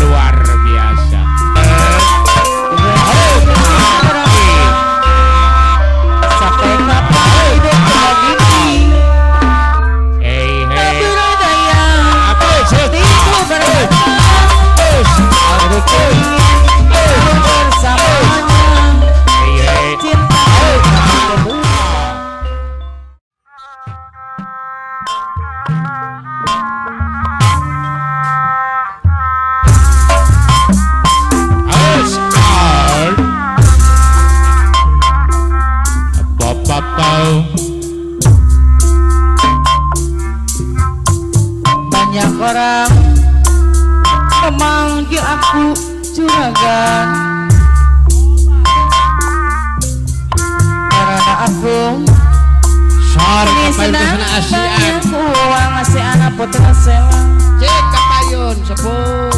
luar biasa. Sampai kapan hidup begini? Hei hei. Beradaya Apa sih? itu berbeda. Aku ingin bersamanya. Hei hei. Cinta kedua. Oscar. Papa. Banyak orang memanggil aku juragan karena aku Sar ini kapayun senang kesana Asian. banyak uang ngasih anak putra selang Cek kapayun sepuh.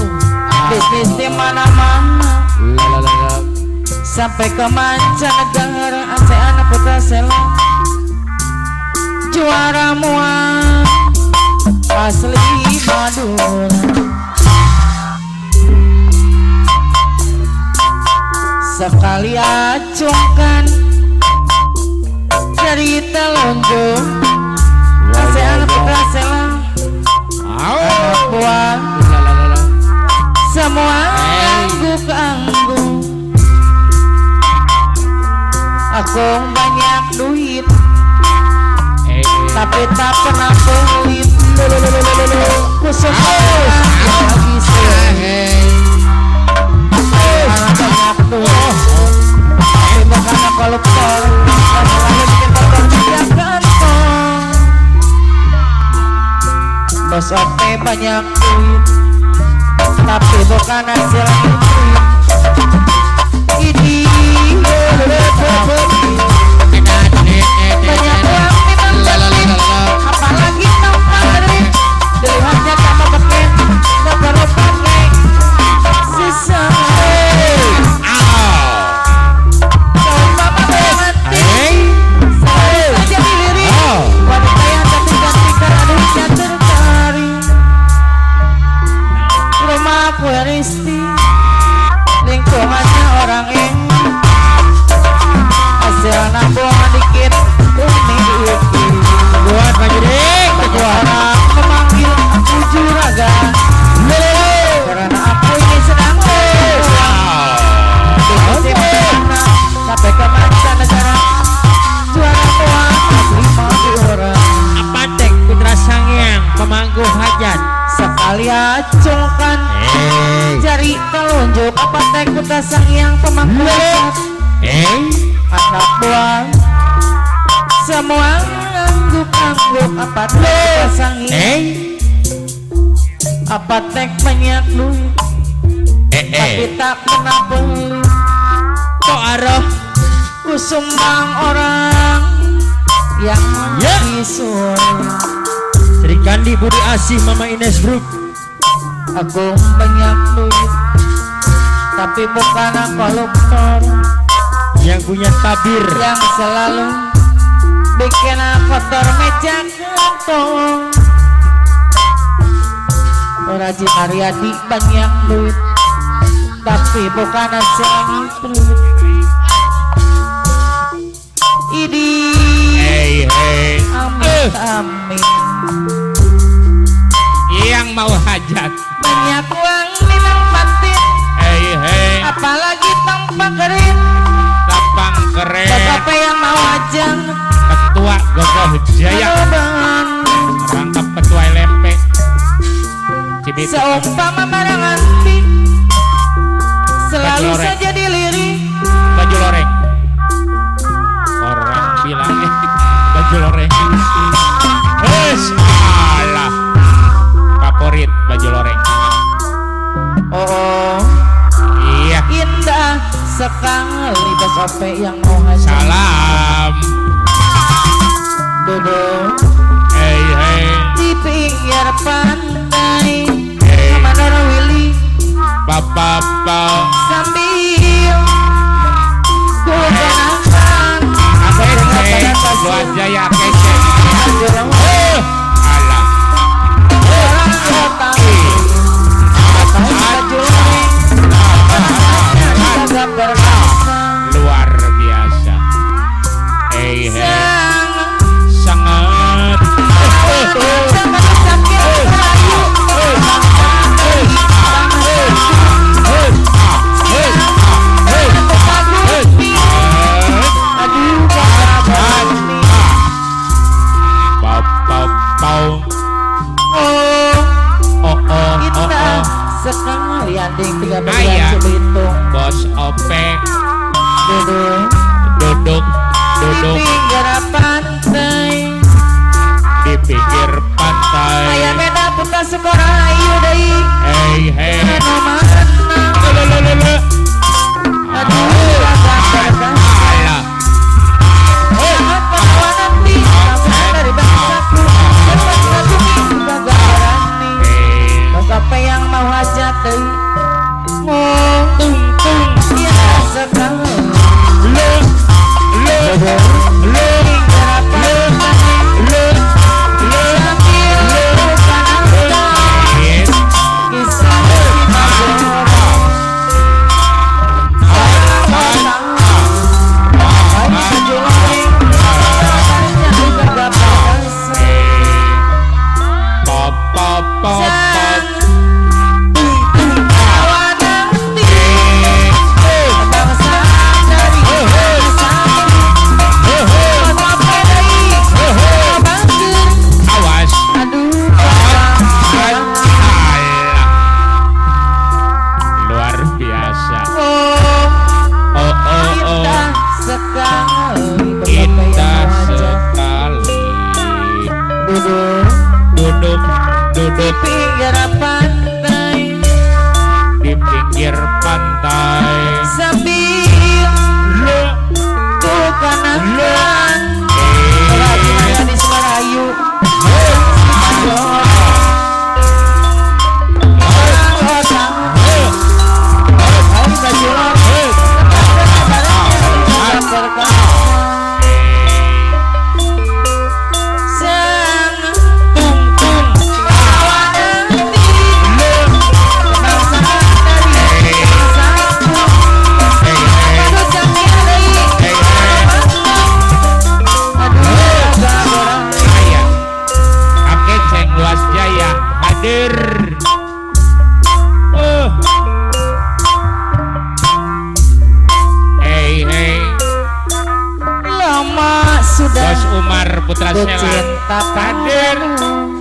bisnis di mana-mana Lalalala. sampai ke mancanegara ngasih anak putra selang juara muat asli Madura. Sekali acungkan cerita lonjong kasih anak putra selang anak buah Lalalala. semua angguk-angguk. Aku banyak duit tapi tak pernah pelit. Khusus orang yang bisa banyak duit tapi bukan koruptor. Lalu bikin kotor tiap kantong. Bos oke banyak duit tapi bukan hasil duit. Ini banyak uang memang apalagi nomor dilihatnya sama beken nomor pakai sisa coba mati saya saja dilirik wanita yang cantik-cantik karena tertarik rumah aku Risti lingkungannya orang yang hasil nabung dikit unik Buat Pak Judik. orang memanggil aku juragan karena aku ini sedang dimana sampai ke mancanegara juara tuan asli Madura. Apa tek putra sangyang pemangku hajat. Sekali acungkan jari telunjuk apa tek putra sangyang pemangku hajat. Anak buah semua angguk-angguk apa tek putra sangyang apa tek banyak duit tapi tak pernah beli. Kok arah Kusumbang orang yang disuruh. Sri Kandi Budi Asih Mama Ines Group. Aku banyak duit tapi bukan koruptor Yang punya tabir. yang selalu bikin kotor meja kantong. Rajin Aryadi banyak duit tapi bukan hasil duit. Idi amin amin. Yang mau hajat. Banyak uang minang patin apalagi tampak keren. Lapang keren. Siapa yang mau ajang Ketua Gogoh Jaya. Aloban Rangkap Ketua LMP Cibit. seumpama barang antik selalu Baju loreng. saja dilirik. Baju loreng. Orang bilang baju loreng. Alah. Favorit baju loreng. Oh Iya. indah sekali sekali bos Ope yang mau hajat. Salam. Duduk Hey hey. di pinggir pantai Hey. Kemana Willy Papa. sambil gunakan Luas Jaya kece. jurang Alah. orang kota atau kajuling agak berasa Luar biasa. Hey hey. Sangat. sangat sakit merayu aduh kabar Pau. oh Oh. kita sekali anding 13 Ayah. Cibitung Bos Opek duduk duduk di pinggir pantai di pinggir pantai. ayah beda putra sekolah ayu dai Hey hey. mana Lele. aduh agak berasa Alah. sangat bahwa nanti langsung dari bangsaku cepat ngadungi gagak berani Hey. bos apa yang mau hajat dai Tung. ya sekali Le. pinggir pantai sambil bukan angka Yes. kisah cinta jorok Pop. Awas. Alah. Luar biasa. Oh. Indah sekali. Duduk Pinggir pantai di pinggir pantai. sambil Le. bukan angkan Eh. lagi nanya di Semarayu Luas Jaya hadir. Hey. lama sudah Bos Umar Putra Selan cinta hadir. padamu